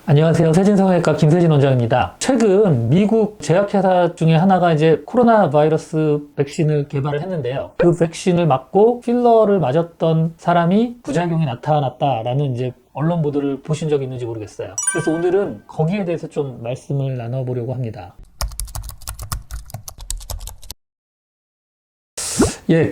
안녕하세요. 세진성형외과 김세진 원장입니다. 최근 미국 제약회사 중에 하나가 이제 코로나 바이러스 백신을 개발을 했는데요. 그 백신을 맞고 필러를 맞았던 사람이 부작용이 나타났다라는 이제 언론 보도를 보신 적 있는지 모르겠어요. 그래서 오늘은 거기에 대해서 좀 말씀을 나눠보려고 합니다.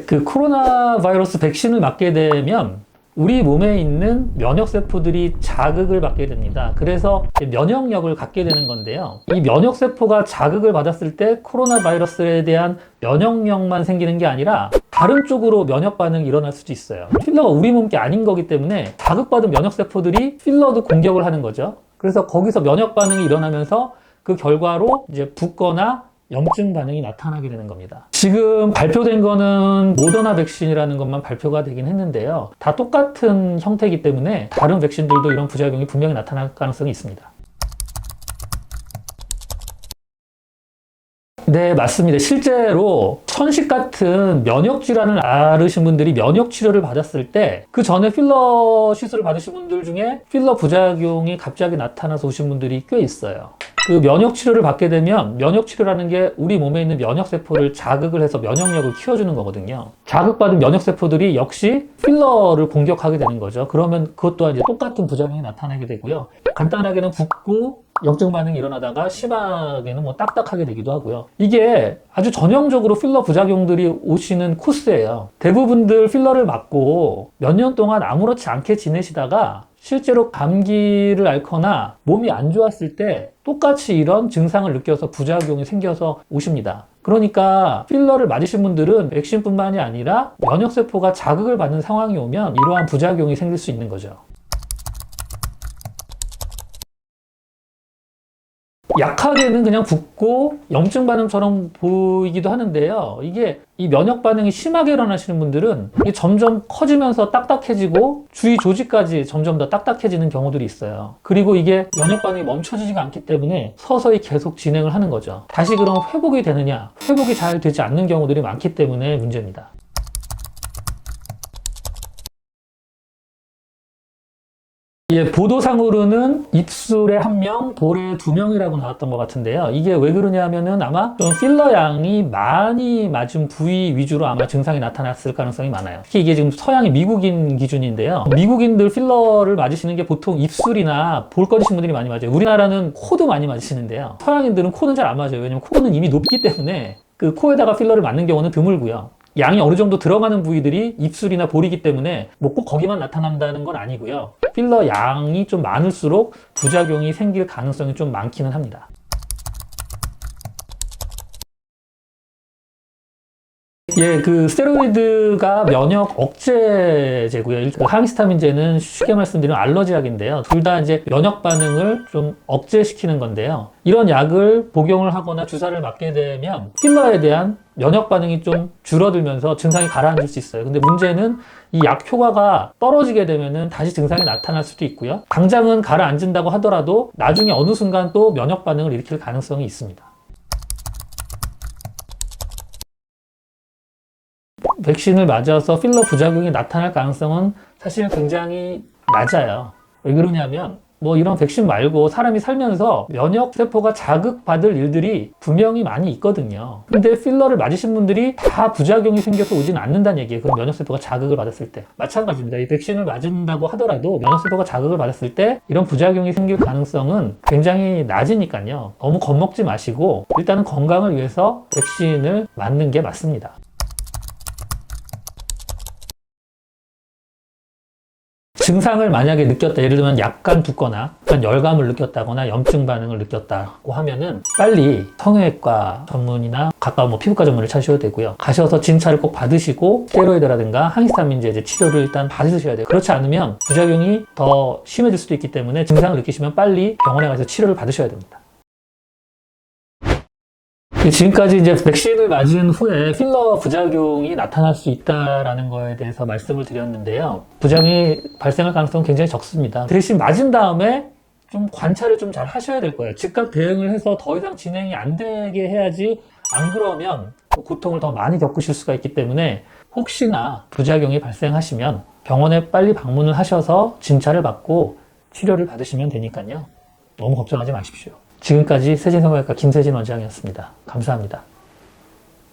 그 코로나 바이러스 백신을 맞게 되면 우리 몸에 있는 면역세포들이 자극을 받게 됩니다. 그래서 면역력을 갖게 되는 건데요. 이 면역세포가 자극을 받았을 때 코로나 바이러스에 대한 면역력만 생기는 게 아니라 다른 쪽으로 면역 반응이 일어날 수도 있어요. 필러가 우리 몸 게 아닌 거기 때문에 자극받은 면역세포들이 필러도 공격을 하는 거죠. 그래서 거기서 면역 반응이 일어나면서 그 결과로 이제 붓거나 염증 반응이 나타나게 되는 겁니다. 지금 발표된 거는 모더나 백신이라는 것만 발표가 되긴 했는데요. 다 똑같은 형태이기 때문에 다른 백신들도 이런 부작용이 분명히 나타날 가능성이 있습니다. 네, 맞습니다. 실제로 천식 같은 면역 질환을 앓으신 분들이 면역 치료를 받았을 때 그 전에 필러 시술을 받으신 분들 중에 필러 부작용이 갑자기 나타나서 오신 분들이 꽤 있어요. 그 면역 치료를 받게 되면 면역 치료라는 게 우리 몸에 있는 면역 세포를 자극을 해서 면역력을 키워주는 거거든요. 자극받은 면역 세포들이 역시 필러를 공격하게 되는 거죠. 그러면 그것 또한 이제 똑같은 부작용이 나타나게 되고요. 간단하게는 붓고 염증 반응이 일어나다가 심하게는 뭐 딱딱하게 되기도 하고요. 이게 아주 전형적으로 필러 부작용들이 오시는 코스예요. 대부분들 필러를 맞고 몇 년 동안 아무렇지 않게 지내시다가 실제로 감기를 앓거나 몸이 안 좋았을 때 똑같이 이런 증상을 느껴서 부작용이 생겨서 오십니다. 그러니까 필러를 맞으신 분들은 백신뿐만이 아니라 면역세포가 자극을 받는 상황이 오면 이러한 부작용이 생길 수 있는 거죠. 약하게는 그냥 붓고 염증 반응처럼 보이기도 하는데요. 이게 이 면역 반응이 심하게 일어나시는 분들은 이게 점점 커지면서 딱딱해지고 주위 조직까지 점점 더 딱딱해지는 경우들이 있어요. 그리고 이게 면역 반응이 멈춰지지가 않기 때문에 서서히 계속 진행을 하는 거죠. 다시 그럼 회복이 되느냐? 회복이 잘 되지 않는 경우들이 많기 때문에 문제입니다. 보도상으로는 입술에 1명, 볼에 2명이라고 나왔던 것 같은데요. 이게 왜 그러냐면은 아마 좀 필러 양이 많이 맞은 부위 위주로 아마 증상이 나타났을 가능성이 많아요. 특히 이게 지금 서양의 미국인 기준인데요. 미국인들 필러를 맞으시는 게 보통 입술이나 볼 꺼지신 분들이 많이 맞아요. 우리나라는 코도 많이 맞으시는데요. 서양인들은 코는 잘 안 맞아요. 왜냐면 코는 이미 높기 때문에 그 코에다가 필러를 맞는 경우는 드물고요. 양이 어느 정도 들어가는 부위들이 입술이나 볼이기 때문에 뭐 꼭 거기만 나타난다는 건 아니고요. 필러 양이 좀 많을수록 부작용이 생길 가능성이 좀 많기는 합니다. 그 스테로이드가 면역 억제제고요. 그 항히스타민제는 쉽게 말씀드리면 알러지약인데요. 둘 다 이제 면역 반응을 좀 억제시키는 건데요. 이런 약을 복용을 하거나 주사를 맞게 되면 필러에 대한 면역 반응이 좀 줄어들면서 증상이 가라앉을 수 있어요. 근데 문제는 이 약 효과가 떨어지게 되면은 다시 증상이 나타날 수도 있고요. 당장은 가라앉는다고 하더라도 나중에 어느 순간 또 면역 반응을 일으킬 가능성이 있습니다. 백신을 맞아서 필러 부작용이 나타날 가능성은 사실 굉장히 낮아요. 왜 그러냐면 뭐 이런 백신 말고 사람이 살면서 면역세포가 자극받을 일들이 분명히 많이 있거든요. 근데 필러를 맞으신 분들이 다 부작용이 생겨서 오진 않는다는 얘기예요. 그럼 면역세포가 자극을 받았을 때. 마찬가지입니다. 이 백신을 맞은다고 하더라도 면역세포가 자극을 받았을 때 이런 부작용이 생길 가능성은 굉장히 낮으니까요. 너무 겁먹지 마시고 일단은 건강을 위해서 백신을 맞는 게 맞습니다. 증상을 만약에 느꼈다, 예를 들면 약간 붓거나 약간 열감을 느꼈다거나 염증 반응을 느꼈다고 하면은 빨리 성형외과 전문이나 가까운 피부과 전문을 찾으셔도 되고요. 가셔서 진찰을 꼭 받으시고 스테로이드라든가 항히스타민제 치료를 일단 받으셔야 돼요. 그렇지 않으면 부작용이 더 심해질 수도 있기 때문에 증상을 느끼시면 빨리 병원에 가서 치료를 받으셔야 됩니다. 지금까지 이제 백신을 맞은 후에 필러 부작용이 나타날 수 있다라는 거에 대해서 말씀을 드렸는데요. 부작용이 발생할 가능성은 굉장히 적습니다. 대신 맞은 다음에 좀 관찰을 좀 잘 하셔야 될 거예요. 즉각 대응을 해서 더 이상 진행이 안 되게 해야지, 안 그러면 고통을 더 많이 겪으실 수가 있기 때문에 혹시나 부작용이 발생하시면 병원에 빨리 방문을 하셔서 진찰을 받고 치료를 받으시면 되니까요. 너무 걱정하지 마십시오. 지금까지 세진성형외과 김세진 원장이었습니다. 감사합니다.